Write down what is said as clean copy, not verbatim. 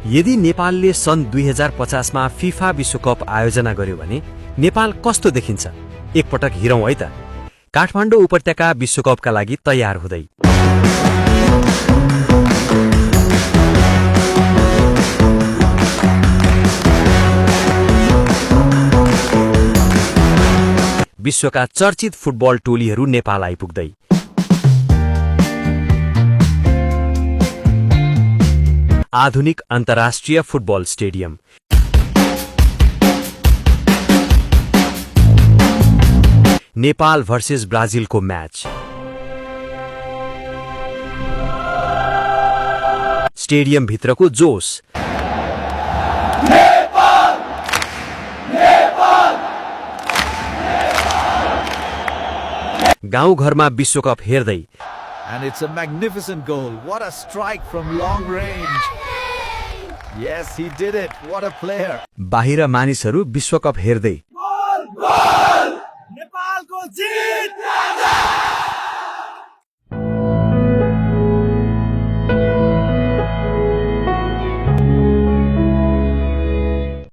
यदि नेपालले सन् 2050 मा फिफा विश्वकप आयोजना गर्यो भने नेपाल कस्तो देखिन्छ? एकपटक हेरौँ है त। काठमाडौँ उपत्यका विश्वकपका लागि तयार हुँदै विश्वका चर्चित फुटबल टोलीहरू नेपाल आइपुग्दै आधुनिक अन्तर्राष्ट्रिय फुटबल स्टेडियम, नेपाल भर्सेस ब्राजिलको म्याच, स्टेडियम भित्रको जोश, गाउँघरमा विश्वकप हेर्दै And it's a magnificent goal. What a strike from long range. Yes, he did it. What a player. बाहिर मानिसहरू विश्वकप हेर्दै